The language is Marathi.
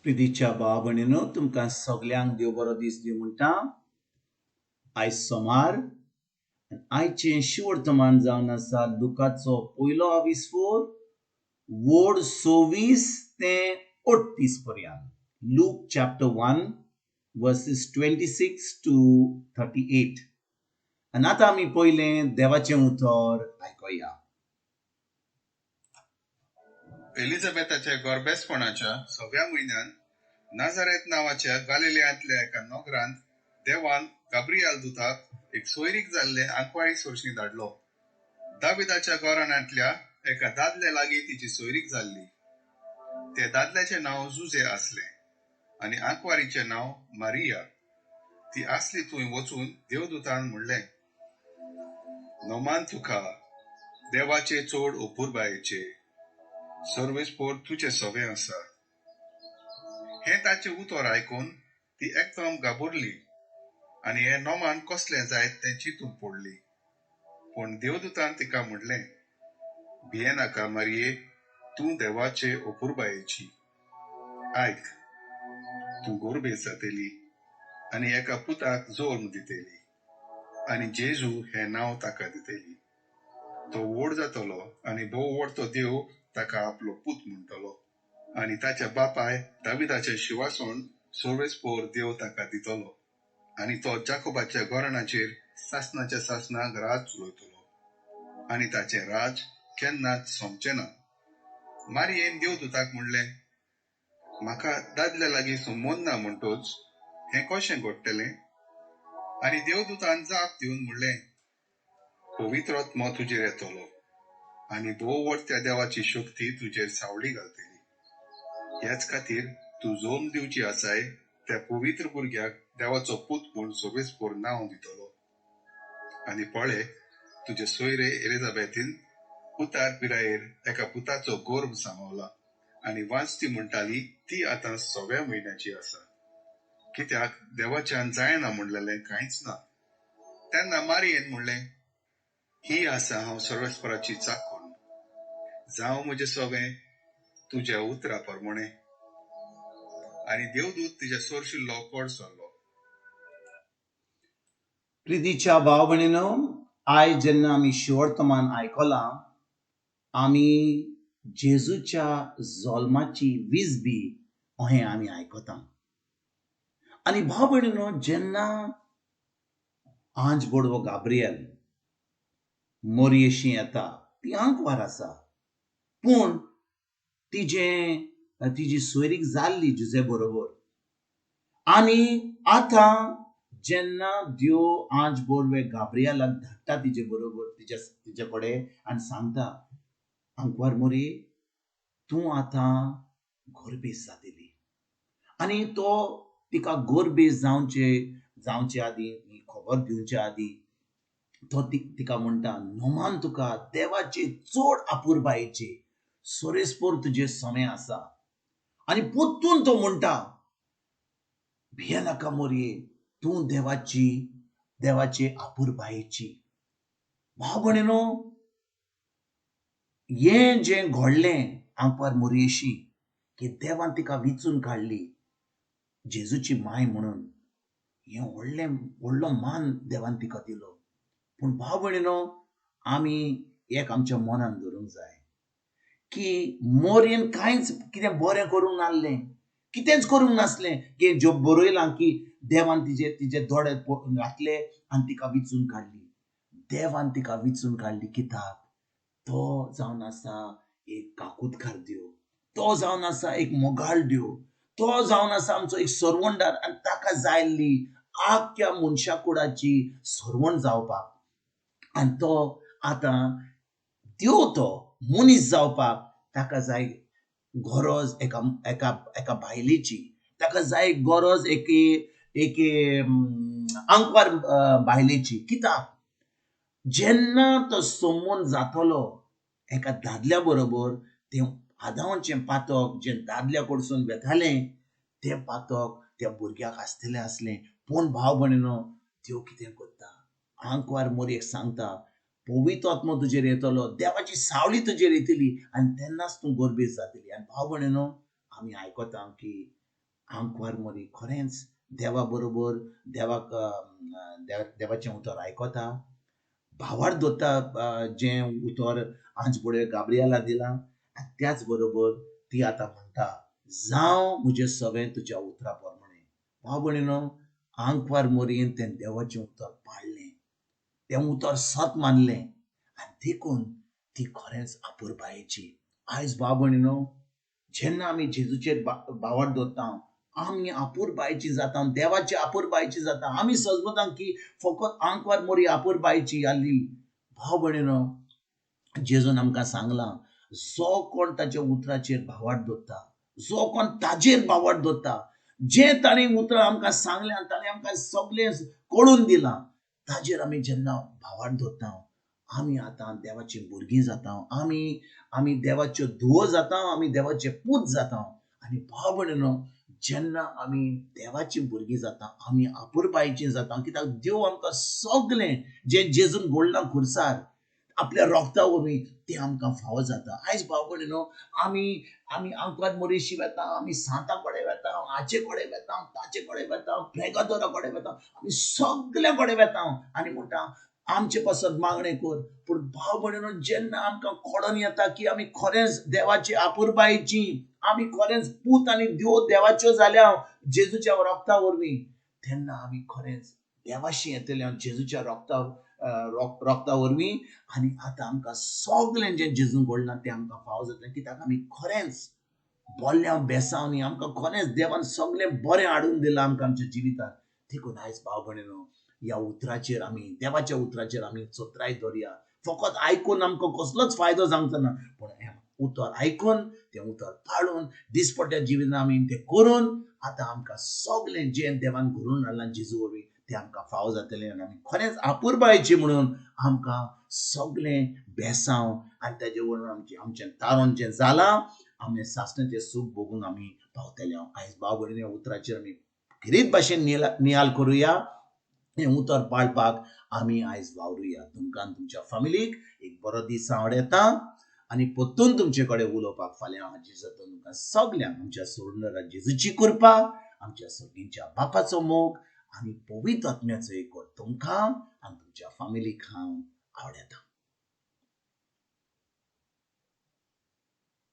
प्रितीच्या भाव भयणीनो तुमकां सगल्यांक देव बरो दीस दिवं म्हणटा. आयज सोमार आयचें शिवर्तमान जावन आसा लुकाचो पयलो विस्फोर वोड 26 ते 38 पर्यंत. Look chapter 1 verses 26 to 38. आनी आतां आमी पयलें देवाचें उतर आयकोया. एलिझाबेथाच्या गर्भेसपणाच्या 6व्या म्हयन्यात नाझारेथ नावाच्या गालिलेयांतल्या एका नगरांत देवान गाब्रिएल दुताक एक सोयरीक जाल्ले आंकवाळी सोर्शीं धाडलो. दाविदाच्या घराण्यांतल्या एका दादले लागीं तिची सोयरीक जाल्ली. ते दादल्याचें नांव जुझे आसलें आनी आंकवारीचें नांव मारिया. ती आसली थंय वचून देवदूतान म्हणलें, नोमान तुका, देवाचे चोड अपुरबायेचे, सर्वेस्पोर तुझे सवे आसा. हे ताचे उतर आयकून ती एकदम घाबरली आनी हे नोमान कसलें जायत तें चिंतून पडली. पूण देवदूतान तिका म्हणलें, भिये नाका मारये, तूं देवाचे अपुरबायेची. आयक, तूं गोरबेज जातली आनी एका पुताक जल्म दितली आनी जेजू हे नांव ताका दितली. तो व्हड जातलो आनी भोव व्हडतो देव ताका आपलो पूत म्हणटलो आनी ताच्या बापाय दाविदाच्या शिवासण सर्वेस्पोर देव ताका दितलो आनी तो जाकोबाच्या घराण्याचेर सासणाच्या सासणाक राज चलोयतलो आनी ताचे राज केन्नाच सोंपचे ना. मारयेन देवदूताक म्हणलें, म्हाका दादल्या लागीं संबंद ना म्हणटोच हें कशें घडटलें? आनी देवदूतान जाप दिवन म्हणलें, पवित्र आत्मा तुजेर येतलो आनी भोव व्हडत्या देवाची शक्ती तुजेर सावळी घालतली. ह्याच खातीर तूं जल्म दिवची आसाय त्या पवित्र भुरग्याक देवाचो पूत म्हूण सर्वेस्पोर नांव दितलो. आनी पळय, तुजे सोयरे एलिझाबेथीन पुतार पिरायेर एका पुताचो गर्भ सांबावला आनी वाचती म्हणटाली ती आतां 6व्या म्हयन्याची आसा, कित्याक देवाच्यान जायना म्हणलेलें कांयच ना. तेन्ना मारयेन म्हणलें, ही आसा हांव सर्वेस्पराची चाकून, जावं म्हजें सवें तुज्या उतरा प्रमाणे. आनी देवदूत तिच्या सोरशिल्लो कोड सरलो. प्रितीच्या भाव भयणीनो, आयज जेन्ना आमी शिवर्तमान आयकलां, आमी जेजूच्या जल्माची वीजबी अहें आमी आयकता. आनी भाव भयणीनो, जेन्ना आंज बोडवो गाब्रिएल मोरयेशी येता, ती आंकवार आसा, पूण तिजी सोयरीक जाल्ली जुजे बरोबर. आनी आतां जेन्ना देव आंज बोडवे गाब्रिएलाक धाडटा तिजे बरोबर तिचे कडेन आनी सांगता, आंकवार मोरये, तूं आतां गोरबेज जातली. आनी तो तिका गोरबेज जावचे आदीं ही खबर दिवचे आदीं तो तिका म्हणटा, नोमान तुका देवाचे चोड आपुरबायेचे सोरेस्पोर तुजे समे आसा. आनी पोत्तून तो म्हणटा, भिये नाका मोरये, तूं देवाचे आपुरबायेची. भाव भयणीनो, हें जें घडलें आंकवार मोरयेशी, की देवान तिका विचून काडली जेजूची माय म्हणून, हें व्हडलो मान देवान तिका दिलो. पूण भाव भयणीनो, आमी एक आमच्या मनान धरूंक जाय की मोरयेन कांयच कितें बरें करूंक नासलें, कितेंच करूंक नासलें, की ज्यो बरयलां की देवान तिचे दोळे घातले आनी तिका विचून काडली. देवान तिका विचून काडली कित्याक? तो जावन आसा एक काकुतकार देव, तो जावन आसा एक मोगाळ देव, तो जावन आसा आमचो एक सर्वंटार आनी ताका जायल्ली आख्या मनशा कुळाची सर्वंट जावपाक. आनी तो आतां देव तो मनीस जावपाक ताका जाय गरज एका बायलेची, ताका जाय गरज एके आंकवार बायलेची. कित्याक? जेन्ना तो संबंद जातलो एका दादल्या बरोबर, तें आदांचें पातक जें दादल्या कडसून वेतालें तें पातक त्या भुरग्याक आसतलें आसलें. पूण भाव भयणीनो, देव कितें करता? आंकवार मोरयेक सांगता, पवित्र आत्मा तुजेर येतलो, देवाची सावळी तुजेर येतली आनी तेन्नाच तूं गोरबेज जातली. आनी भाव भयणीनो, आमी आयकता की आंकवार मोरी खरेंच देवा बरोबर देवाचें उतर आयकता, भावार्थ दोत्ता जें उतर आंच फुडें गाब्रियेला दिलां, आनी त्याच बरोबर ती आतां म्हणटा जावं म्हजें सगळें तुज्या उतरा प्रमाणें. भाव भयणीनो, आंकवार मोरयेन तें देवाचें उतर पाळ्ळें, तें उतर सत मानलें आनी देखून ती खरेंच आपुरबायेची. आयज भाव भयणीनो, जेन्ना आमी जेजूचेर भावार्थ दवरता आमी आपुरबायेची जाता, देवाची आपुरबायेची जाता. आमी समजता की फकत आंकवार मोरी आपुरबायेची जाल्ली. भाव भयणीनो, जेजून आमकां सांगलां, जो कोण ताच्या उतराचेर भावार्थ दवरता, जो कोण ताजेर भावार्थ दवरता, जें ताणें उतरां आमकां सांगलें, ताणें आमकां सगळें कळून दिलां, ताजेर आमी जेन्ना भावार्थ दवरता आमी आतां देवाची भुरगीं जाता. आमी देवाच्यो धुवो जाता, आमी देवाचे पूत जाता. आनी भाव भयणीनो, जेन्ना आमी देवाची भुरगीं जाता आमी आपुरबायेचीं जाता, कित्याक देव आमकां सगळें जें जेजून घडलां खुर्सार आपल्या रोगता वरवीं तें आमकां फावो जाता. आयज भाव भयणीनो, आमी आमी आंकवार मोरेशी वेता, आमी सांता कडेन वेता, हाचे कडेन वेता, ताचे कडेन वेता, प्रेगादोरा कडेन वेता, आमी सगळ्या कडेन वेता आनी म्हणटा आमचे पासत मागणें कर. पूण भाव भयणीनो, जेन्ना आमकां कळोन येता की आमी खरेंच देवाची आपुरबायेचीं, आमी खरेंच पूत आनी देव देवाच्यो जाल्या जेजूच्या रोगता वरवीं, तेन्ना आमी खरेंच देवाशी येतले जेजूच्या रोगता वरवीं. आनी आतां आमकां सगळें जें जेजून घडलां तें आमकां फावो जातलें, कित्याक आमी खरेंच बोल्ल्या बेसांवनी आमकां खरेंच देवान सगळें बरें हाडून दिलां आमकां आमच्या जिवितांत. देखून आयज भाव भयणीनो, ह्या उतराचेर आमी देवाच्या उतराचेर आमी चोत्राय दवरया. फकत आयकून आमकां कसलोच फायदो जावचो ना, पूण हें उतर आयकून तें उतर पाळून दिसपट्या जिवितांत आमी तें करून आतां आमकां सगळें जें देवान घडोवन हाडलां जेजू वरवीं तें आमकां फावो जातलें आनी आमी खरेंच आपुरबायेची म्हणून आमकां सगळें बेसांव आनी ताजे वरून आमचें तारण जें जालां, आमी सासणाचें सूख भोगूंक आमी पावतले. आयज भाव भयणीनो, उतराचेर आमी खरीच भाशेन नियाल करुया. हें उतर पाळपाक आमी आयज वावरुया. तुमकां आनी तुमच्या फॅमिलीक एक बरो दीस हांव येता आनी परतून तुमचे कडेन उलोवपाक फाल्यां हाजीर जाता. तुमकां सगल्यांक आमच्या सोडून जेजूची कृपा, आमच्या सगळ्यांच्या बापाचो मोग आनी पवित्र आत्म्याचो एक तुमकां आनी तुमच्या फॅमिलीक हांव आवडटा.